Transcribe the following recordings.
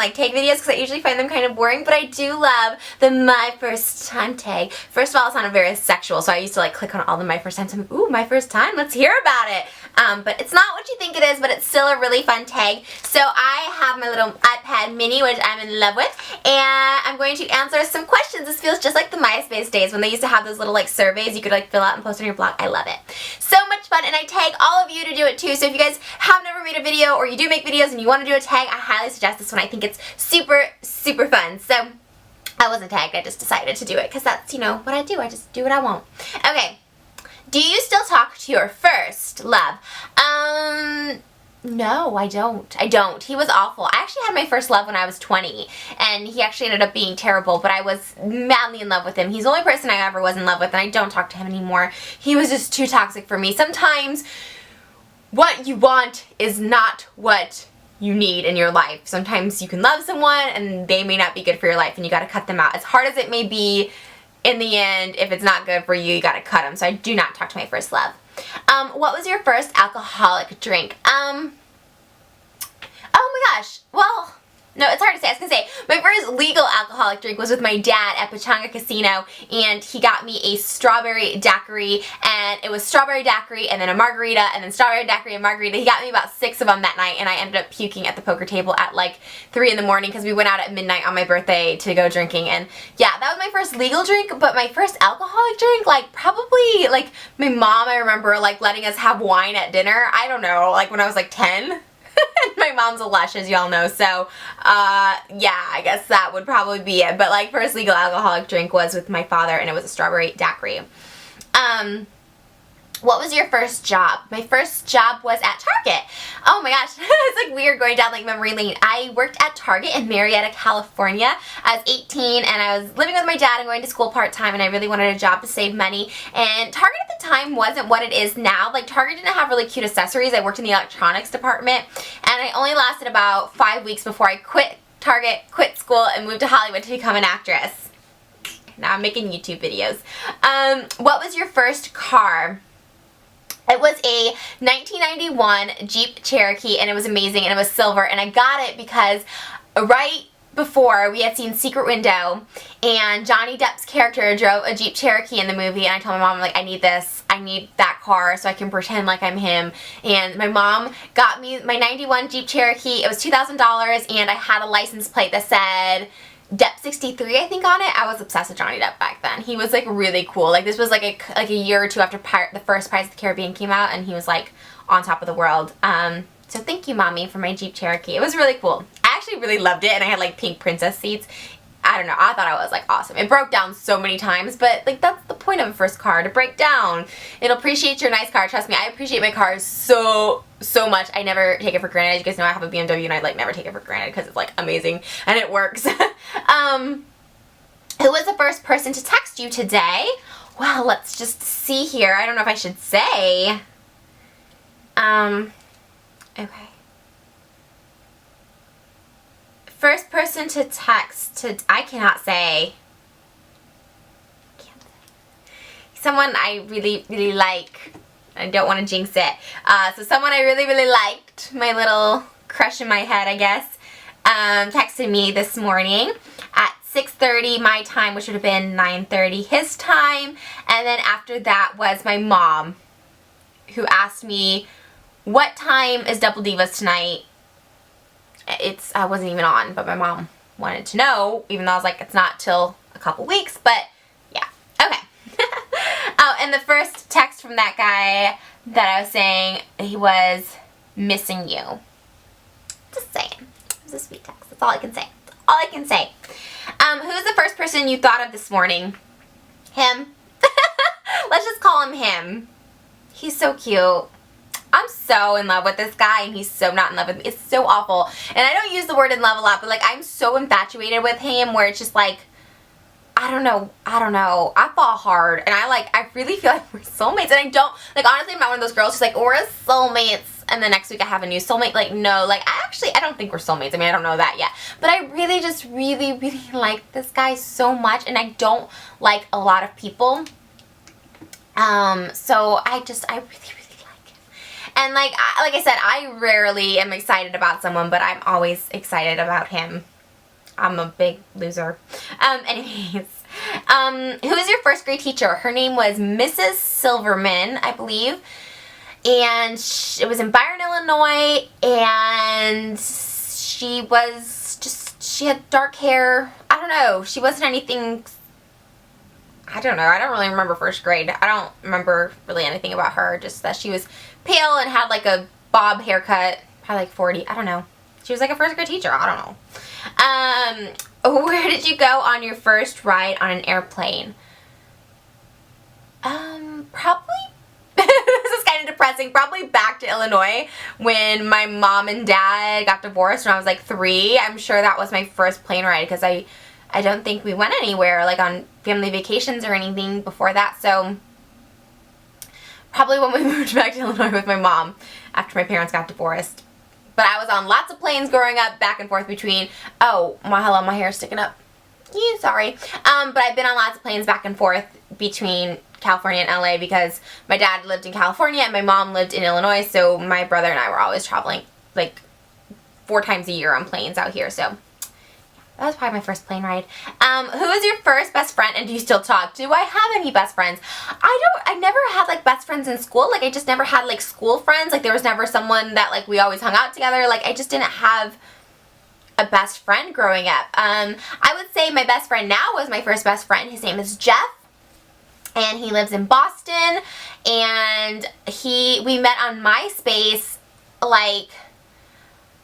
like tag videos because I usually find them kind of boring, but I do love the my first time tag. First of all, it sounded very sexual, so I used to like click on all the my first times. I'm like, ooh, my first time, let's hear about it. But it's not what you think it is, but it's still a really fun tag. So I have my little iPad mini, which I'm in love with, and I'm going to answer some questions. This feels just like the MySpace days when they used to have those little like surveys you could like fill out and post on your blog. I love it. So much fun, and I tag all of you to do it too. So if you guys have never made a video or you do make videos and you want to do a tag, I highly suggest this one. I think it's super, super fun. So I wasn't tagged, I just decided to do it because that's, you know, what I do. I just do what I want. Okay. Do you still talk to your first love? No, I don't. He was awful. I actually had my first love when I was 20, and he actually ended up being terrible, but I was madly in love with him. He's the only person I ever was in love with, and I don't talk to him anymore. He was just too toxic for me. Sometimes what you want is not what you need in your life. Sometimes you can love someone, and they may not be good for your life, and you gotta cut them out. As hard as it may be, in the end, if it's not good for you, you gotta cut them. So I do not talk to my first love. What was your first alcoholic drink? Oh my gosh. Well, no, it's hard to say. I was gonna say, my first legal alcoholic drink was with my dad at Pechanga Casino, and he got me a strawberry daiquiri, and it was strawberry daiquiri and then a margarita, and then strawberry daiquiri and margarita. He got me about 6 of them that night, and I ended up puking at the poker table at like 3 in the morning because we went out at midnight on my birthday to go drinking. And yeah, that was my first legal drink, but my first alcoholic drink, like probably like my mom, I remember like letting us have wine at dinner. I don't know, like when I was like 10. My mom's a lush, as y'all know, so yeah, I guess that would probably be it. But like first legal alcoholic drink was with my father, and it was a strawberry daiquiri. What was your first job? My first job was at Target. Oh my gosh, it's like weird going down like memory lane. I worked at Target in Marietta, California. I was 18 and I was living with my dad and going to school part-time, and I really wanted a job to save money. And Target at the time wasn't what it is now. Like Target didn't have really cute accessories. I worked in the electronics department, and I only lasted about 5 weeks before I quit Target, quit school, and moved to Hollywood to become an actress. Now I'm making YouTube videos. What was your first car? It was a 1991 Jeep Cherokee, and it was amazing, and it was silver, and I got it because right before we had seen Secret Window, and Johnny Depp's character drove a Jeep Cherokee in the movie, and I told my mom, like, I need this, I need that car so I can pretend like I'm him. And my mom got me my 91 Jeep Cherokee. It was $2,000, and I had a license plate that said Depp 63, I think, on it. I was obsessed with Johnny Depp back then. He was like really cool. Like this was like a year or two after the first Pirates of the Caribbean came out, and he was like on top of the world. So thank you, Mommy, for my Jeep Cherokee. It was really cool. I actually really loved it, and I had like pink princess seats. I don't know, I thought I was like awesome. It broke down so many times, but like that's the point of a first car, to break down. It'll appreciate your nice car. Trust me, I appreciate my car so much. I never take it for granted. As you guys know, I have a BMW, and I like never take it for granted because it's like amazing and it works. Who was the first person to text you today? Well, let's just see here. I don't know if I should say. Okay. First person to text to, I cannot say. Someone I really like. I don't want to jinx it. So someone I really liked, my little crush in my head, I guess, texted me this morning at 6:30 my time, which would have been 9:30 his time. And then after that was my mom, who asked me, what time is Double Divas tonight? I wasn't even on, but my mom wanted to know, even though I was like, it's not till a couple weeks, but yeah, okay. Oh, and the first text from that guy that I was saying, he was missing you. Just saying. It was a sweet text. That's all I can say. That's all I can say. Who's the first person you thought of this morning? Him. Let's just call him him. He's so cute. I'm so in love with this guy, and he's so not in love with me. It's so awful. And I don't use the word in love a lot, but like I'm so infatuated with him where it's just like, I don't know. I fall hard, and I really feel like we're soulmates. And I don't, like, honestly, I'm not one of those girls who's like, we're soulmates, and the next week I have a new soulmate. Like, no, like, I don't think we're soulmates. I mean, I don't know that yet. But I really just really like this guy so much, and I don't like a lot of people. So I really like him. And like I said, I rarely am excited about someone, but I'm always excited about him. I'm a big loser. Anyways, who was your first grade teacher? Her name was Mrs. Silverman, I believe. And it was in Byron, Illinois, and she had dark hair. I don't know. She wasn't anything, I don't know. I don't really remember first grade. I don't remember really anything about her, just that she was pale and had like a bob haircut, probably like 40. I don't know. She was like a first grade teacher. I don't know. Where did you go on your first ride on an airplane? Probably, this is kind of depressing, probably back to Illinois when my mom and dad got divorced when I was like 3. I'm sure that was my first plane ride because I don't think we went anywhere like on family vacations or anything before that, so probably when we moved back to Illinois with my mom after my parents got divorced. But I was on lots of planes growing up, back and forth between, hello, my hair's sticking up. Yeah, sorry. But I've been on lots of planes back and forth between California and LA because my dad lived in California and my mom lived in Illinois, so my brother and I were always traveling like 4 times a year on planes out here, so that was probably my first plane ride. Who was your first best friend and do you still talk? Do I have any best friends? I never had like best friends in school. Like I just never had like school friends. Like there was never someone that like we always hung out together. Like I just didn't have a best friend growing up. I would say my best friend now was my first best friend. His name is Jeff. And he lives in Boston, and we met on MySpace like,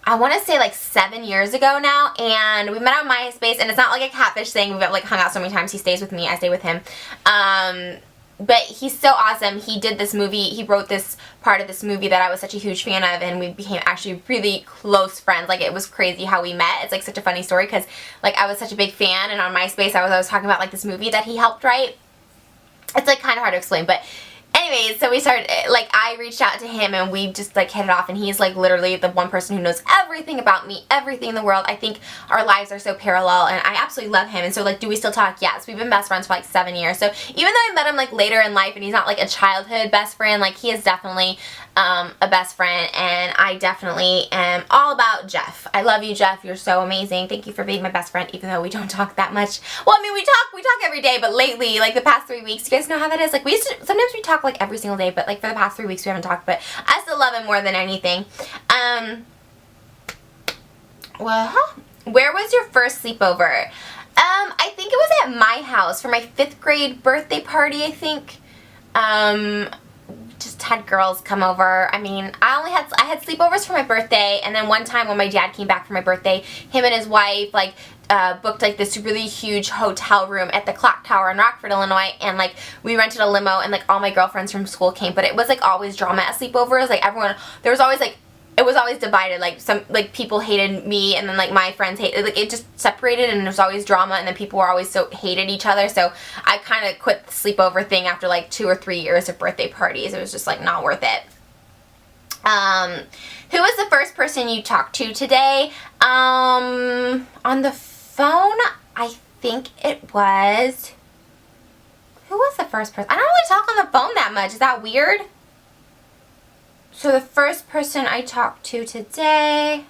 I want to say like 7 years ago now, and we met on MySpace, and it's not like a catfish thing. We've like hung out so many times. He stays with me, I stay with him. But he's so awesome. He did this movie, he wrote this part of this movie that I was such a huge fan of, and we became actually really close friends. Like it was crazy how we met. It's like such a funny story because like I was such a big fan, and on MySpace I was talking about like this movie that he helped write. It's like kind of hard to explain, but anyways, so we started, like I reached out to him and we just like hit it off, and he's like literally the one person who knows everything about me, everything in the world. I think our lives are so parallel, and I absolutely love him. And so like, do we still talk? Yes, we've been best friends for like 7 years. So even though I met him like later in life and he's not like a childhood best friend, like he is definitely a best friend, and I definitely am all about Jeff. I love you, Jeff. You're so amazing. Thank you for being my best friend, even though we don't talk that much. Well, I mean, we talk every day, but lately, like the past 3 weeks, you guys know how that is? Like sometimes we talk like every single day, but like for the past 3 weeks we haven't talked, but I still love him more than anything. Well, where was your first sleepover? I think it was at my house for my 5th grade birthday party, I think. Just had girls come over. I mean, I had sleepovers for my birthday, and then one time when my dad came back for my birthday, him and his wife like booked like this really huge hotel room at the Clock Tower in Rockford, Illinois, and like we rented a limo, and like all my girlfriends from school came. But it was like always drama at sleepovers. Like everyone, there was always like, it was always divided. Like some like people hated me, and then like my friends hated, like it just separated, and there was always drama, and then people were always so hated each other. So I kind of quit the sleepover thing after like 2 or 3 years of birthday parties. It was just like not worth it. Who was the first person you talked to today? On the phone, I think it was, who was the first person? I don't really talk on the phone that much. Is that weird? So the first person I talked to today,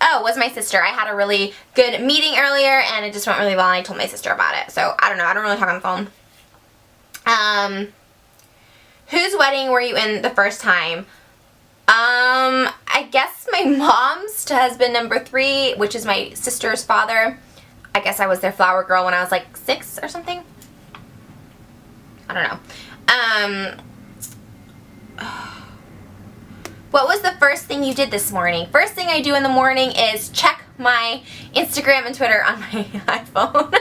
was my sister. I had a really good meeting earlier, and it just went really well, and I told my sister about it. So I don't know. I don't really talk on the phone. Whose wedding were you in the first time? I guess my mom's husband number 3, which is my sister's father. I guess I was their flower girl when I was like 6 or something. I don't know. What was the first thing you did this morning? First thing I do in the morning is check my Instagram and Twitter on my iPhone.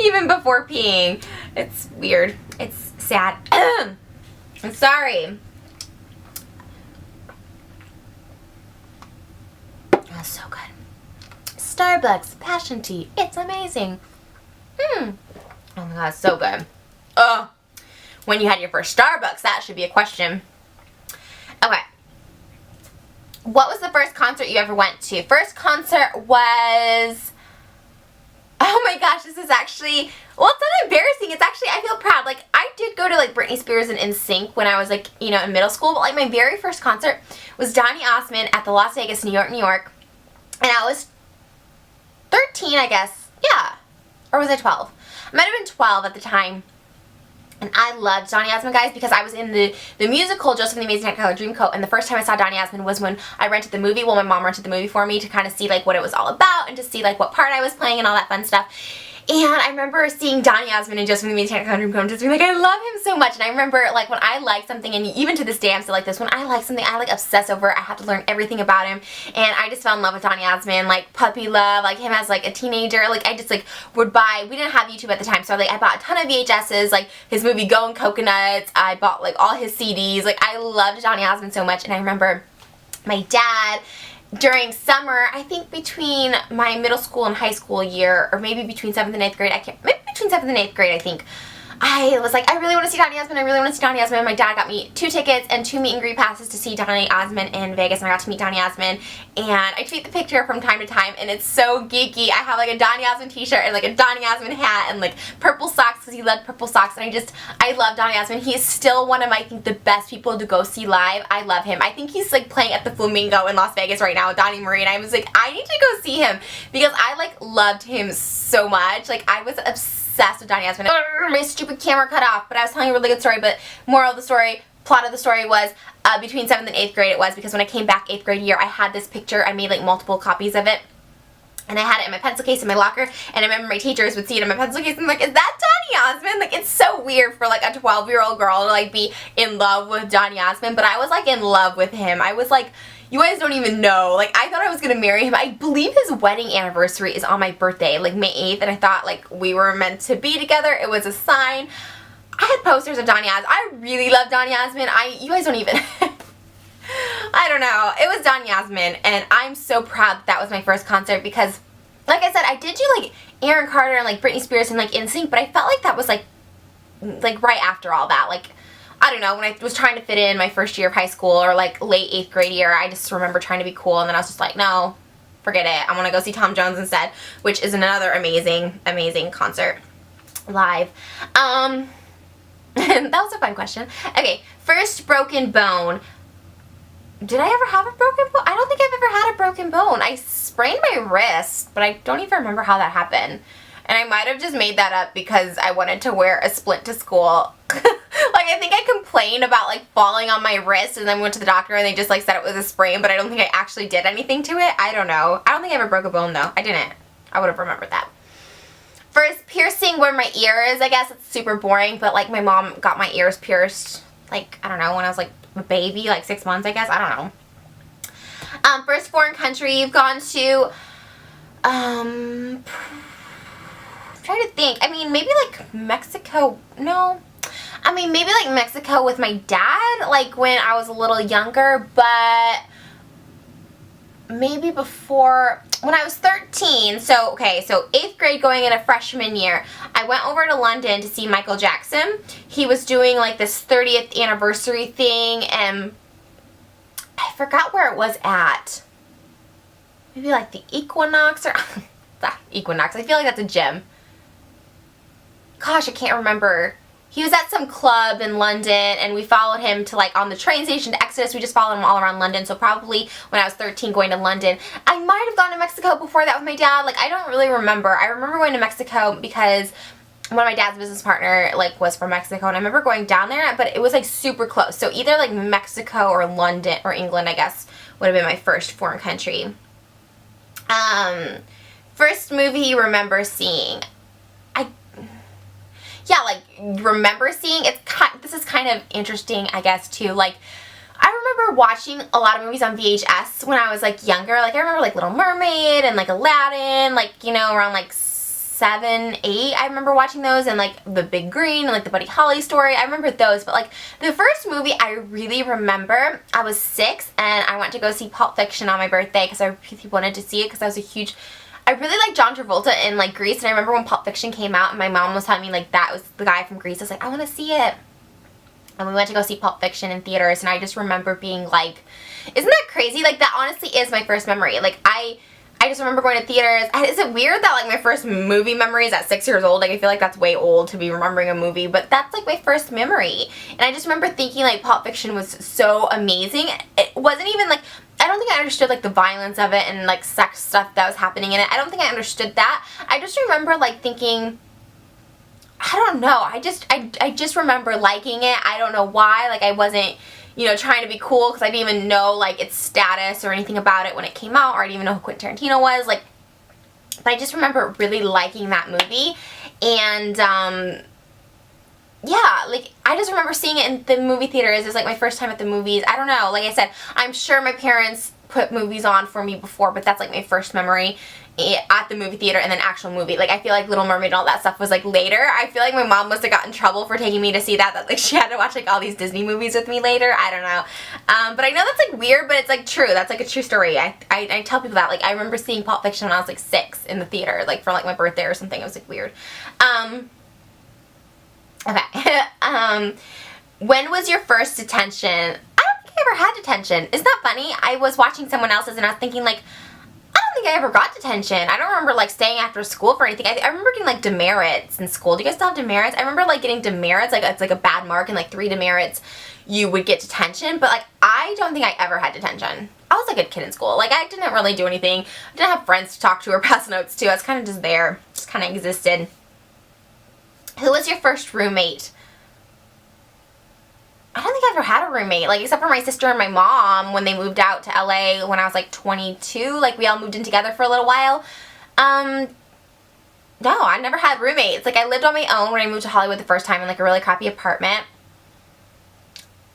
Even before peeing. It's weird. It's sad. I'm sorry. Oh, so good. Starbucks passion tea. It's amazing. Oh my god, so good. Oh, when you had your first Starbucks, that should be a question. Okay. What was the first concert you ever went to? First concert was, oh my gosh, this is actually, well, it's not embarrassing. It's actually, I feel proud. Like, I did go to like Britney Spears and NSYNC when I was like, you know, in middle school, but like my very first concert was Donny Osmond at the Las Vegas, New York. And I was 13, I guess. Yeah. Or was I 12? I might have been 12 at the time. And I loved Donny Osmond, guys, because I was in the musical Joseph and the Amazing Technicolor Dreamcoat, and the first time I saw Donny Osmond was when I rented the movie. Well, my mom rented the movie for me to kind of see, like, what it was all about and to see, like, what part I was playing and all that fun stuff. And I remember seeing Donny Osmond and Joseph and the Amazing Technicolor Dreamcoat and just being like, I love him so much. And I remember, like, when I like something, and even to this day I'm still like this, when I like something, I, like, obsess over it. I have to learn everything about him. And I just fell in love with Donny Osmond, like, puppy love, like, him as, like, a teenager. Like, I just, like, would buy, we didn't have YouTube at the time, so, like, I bought a ton of VHSs, like, his movie Goin' Coconuts. I bought, like, all his CDs. Like, I loved Donny Osmond so much. And I remember my dad, during summer, I think between my middle school and high school year, or maybe between 7th and 8th grade, maybe between 7th and 8th grade, I think, I was like, I really want to see Donny Osmond, I really want to see Donny Osmond. My dad got me 2 tickets and 2 meet and greet passes to see Donny Osmond in Vegas, and I got to meet Donny Osmond, and I tweet the picture from time to time, and it's so geeky. I have, like, a Donny Osmond t-shirt and, like, a Donny Osmond hat and, like, purple socks, because he loved purple socks, and I love Donny Osmond. He is still one of, I think, the best people to go see live. I love him. I think he's, like, playing at the Flamingo in Las Vegas right now with Donny Marie, and I was like, I need to go see him, because I, like, loved him so much. Like, I was obsessed with Donny Osmond. My stupid camera cut off, but I was telling a really good story. But moral of the story, plot of the story was between 7th and 8th grade it was, because when I came back 8th grade year, I had this picture. I made, like, multiple copies of it, and I had it in my pencil case in my locker, and I remember my teachers would see it in my pencil case and I'm like, is that Donny Osmond? Like, it's so weird for, like, a 12-year-old girl to, like, be in love with Donny Osmond, but I was, like, in love with him. I was like, you guys don't even know. Like, I thought I was gonna marry him. I believe his wedding anniversary is on my birthday, like May 8th, and I thought, like, we were meant to be together. It was a sign. I had posters of Donny Osmond. I really love Donny Osmond. You guys don't even I don't know. It was Donny Osmond, and I'm so proud that was my first concert, because, like I said, I did do, like, Aaron Carter and, like, Britney Spears and, like, NSYNC, but I felt like that was, like right after all that. Like, I don't know, when I was trying to fit in my first year of high school, or, like, late 8th grade year, I just remember trying to be cool, and then I was just like, no, forget it. I want to go see Tom Jones instead, which is another amazing, amazing concert live. That was a fun question. Okay, first broken bone. Did I ever have a broken bone? I don't think I've ever had a broken bone. I sprained my wrist, but I don't even remember how that happened. And I might have just made that up because I wanted to wear a splint to school. Like, I think I complained about, like, falling on my wrist, and then went to the doctor and they just, like, said it was a sprain, but I don't think I actually did anything to it. I don't know. I don't think I ever broke a bone, though. I didn't. I would have remembered that. First piercing where my ear is, I guess. It's super boring, but, like, my mom got my ears pierced, like, I don't know, when I was, like, a baby, like 6 months, I guess. I don't know. First foreign country you've gone to, I'm trying to think. I mean, maybe, like, Mexico. No. I mean, maybe, like, Mexico with my dad, like, when I was a little younger, but maybe before, when I was 13, so, okay, so 8th grade going into freshman year, I went over to London to see Michael Jackson. He was doing, like, this 30th anniversary thing, and I forgot where it was at. Maybe, like, the Equinox, or, Equinox, I feel like that's a gym. Gosh, I can't remember. He was at some club in London, and we followed him to, like, on the train station to Exodus. We just followed him all around London, so probably when I was 13 going to London. I might have gone to Mexico before that with my dad. Like, I don't really remember. I remember going to Mexico because one of my dad's business partner, like, was from Mexico, and I remember going down there, but it was, like, super close. So either, like, Mexico or London, or England, I guess, would have been my first foreign country. First movie you remember seeing. Yeah, like, remember seeing, this is kind of interesting, I guess, too. Like, I remember watching a lot of movies on VHS when I was, like, younger. Like, I remember, like, Little Mermaid and, like, Aladdin, like, you know, around, like, 7, 8, I remember watching those, and, like, The Big Green and, like, The Buddy Holly story. I remember those, but, like, the first movie I really remember, I was 6, and I went to go see Pulp Fiction on my birthday because I really wanted to see it because I was a huge... I really like John Travolta in, like, Grease, and I remember when Pulp Fiction came out and my mom was telling me, like, that was the guy from Grease. I was like, I want to see it. And we went to go see Pulp Fiction in theaters, and I just remember being like, isn't that crazy? Like, that honestly is my first memory. Like, I just remember going to theaters. Is it weird that, like, my first movie memory is at 6 years old? Like, I feel like that's way old to be remembering a movie, but that's, like, my first memory. And I just remember thinking, like, Pulp Fiction was so amazing. It wasn't even, like, I don't think I understood like the violence of it and like sex stuff that was happening in it. I don't think I understood that. I just remember like thinking, I don't know, I just remember liking it. I don't know why. Like I wasn't, you know, trying to be cool because I didn't even know like its status or anything about it when it came out, or I didn't even know who Quentin Tarantino was. Like, but I just remember really liking that movie. And yeah, like I just remember seeing it in the movie theaters. It was like my first time at the movies. I don't know, like I said, I'm sure my parents put movies on for me before, but that's like my first memory at the movie theater, and then actual movie. Like I feel like Little Mermaid and all that stuff was like later. I feel like my mom must have gotten in trouble for taking me to see that like she had to watch like all these Disney movies with me later. I don't know. But I know that's like weird, but it's like true. That's like a true story. I tell people that. Like I remember seeing Pulp Fiction when I was like 6 in the theater, like for like my birthday or something. It was like weird. Okay. When was your first detention? I don't think I ever had detention. Isn't that funny? I was watching someone else's and I was thinking like, I don't think I ever got detention. I don't remember like staying after school for anything. I remember getting like demerits in school. Do you guys still have demerits? I remember like getting demerits, like it's like a bad mark, and like 3 demerits you would get detention, but like I don't think I ever had detention. I was like a good kid in school. Like I didn't really do anything. I didn't have friends to talk to or pass notes to. I was kind of just there. Just kind of existed. Who was your first roommate? I don't think I ever had a roommate, like except for my sister and my mom when they moved out to LA when I was like 22. Like we all moved in together for a little while. No, I never had roommates. Like I lived on my own when I moved to Hollywood the first time in like a really crappy apartment.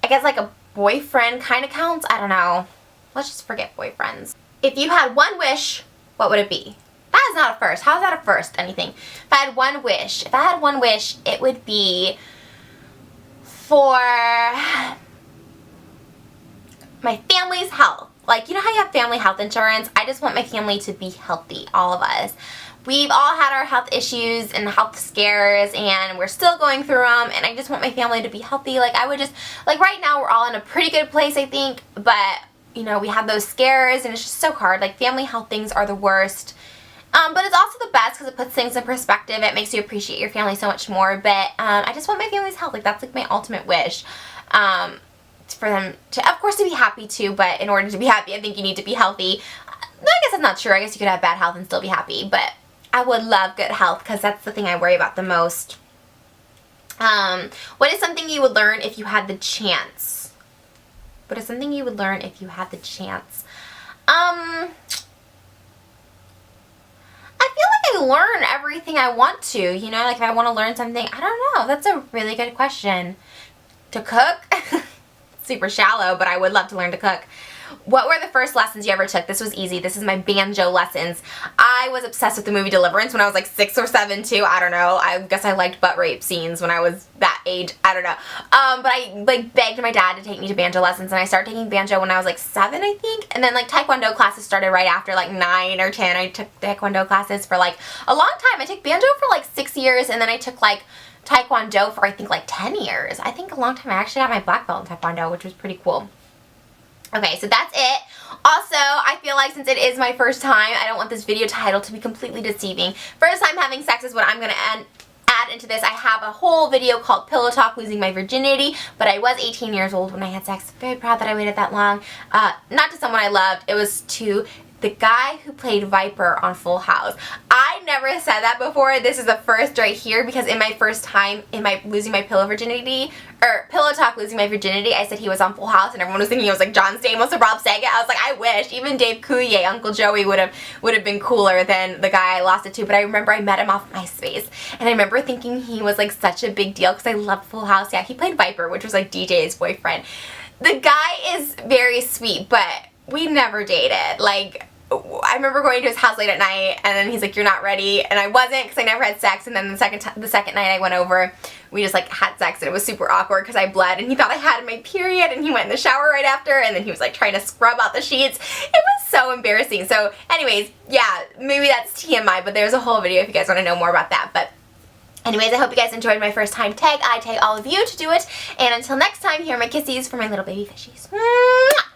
I guess like a boyfriend kind of counts. I don't know. Let's just forget boyfriends. If you had one wish, what would it be? That is not a first. How is that a first? Anything. If I had one wish, it would be for my family's health. Like, you know how you have family health insurance? I just want my family to be healthy, all of us. We've all had our health issues and health scares, and we're still going through them, and I just want my family to be healthy. Like, I would just, like right now we're all in a pretty good place, I think, but, you know, we have those scares, and it's just so hard. Like, family health things are the worst. But it's also the best because it puts things in perspective. It makes you appreciate your family so much more. But I just want my family's health. Like, that's like my ultimate wish. For them to, of course, to be happy too. But in order to be happy, I think you need to be healthy. I guess that's not true. I guess you could have bad health and still be happy. But I would love good health because that's the thing I worry about the most. What is something you would learn if you had the chance? What is something you would learn if you had the chance? I learn everything I want to, you know, like if I want to learn something, I don't know, that's a really good question. To cook? Super shallow, but I would love to learn to cook. What were the first lessons you ever took? This was easy. This is my banjo lessons. I was obsessed with the movie Deliverance when I was like 6 or 7 too. I don't know. I guess I liked butt rape scenes when I was that age. I don't know. But I like begged my dad to take me to banjo lessons, and I started taking banjo when I was like 7, I think. And then like taekwondo classes started right after, like 9 or 10. I took taekwondo classes for like a long time. I took banjo for like 6 years, and then I took like taekwondo for I think like 10 years. I think a long time. I actually got my black belt in taekwondo, which was pretty cool. Okay, so that's it. Also, I feel like since it is my first time, I don't want this video title to be completely deceiving. First time having sex is what I'm going to add into this. I have a whole video called Pillow Talk, Losing My Virginity, but I was 18 years old when I had sex. Very proud that I waited that long. Not to someone I loved. It was to the guy who played Viper on Full House. I never said that before. This is the first right here because in my first time in my losing my pillow virginity, or Pillow Talk Losing My Virginity, I said he was on Full House and everyone was thinking he was like John Stamos or Rob Saget. I was like, I wish. Even Dave Coulier, Uncle Joey would have been cooler than the guy I lost it to. But I remember I met him off MySpace, and I remember thinking he was like such a big deal because I loved Full House. Yeah, he played Viper, which was like DJ's boyfriend. The guy is very sweet, but we never dated. Like, I remember going to his house late at night, and then he's like, "You're not ready," and I wasn't because I never had sex. And then the second night I went over, we just like had sex, and it was super awkward because I bled, and he thought I had my period, and he went in the shower right after, and then he was like trying to scrub out the sheets. It was so embarrassing. So, anyways, yeah, maybe that's TMI, but there's a whole video if you guys want to know more about that. But anyways, I hope you guys enjoyed my first time tag. I tag all of you to do it, and until next time, here are my kissies for my little baby fishies. Mwah!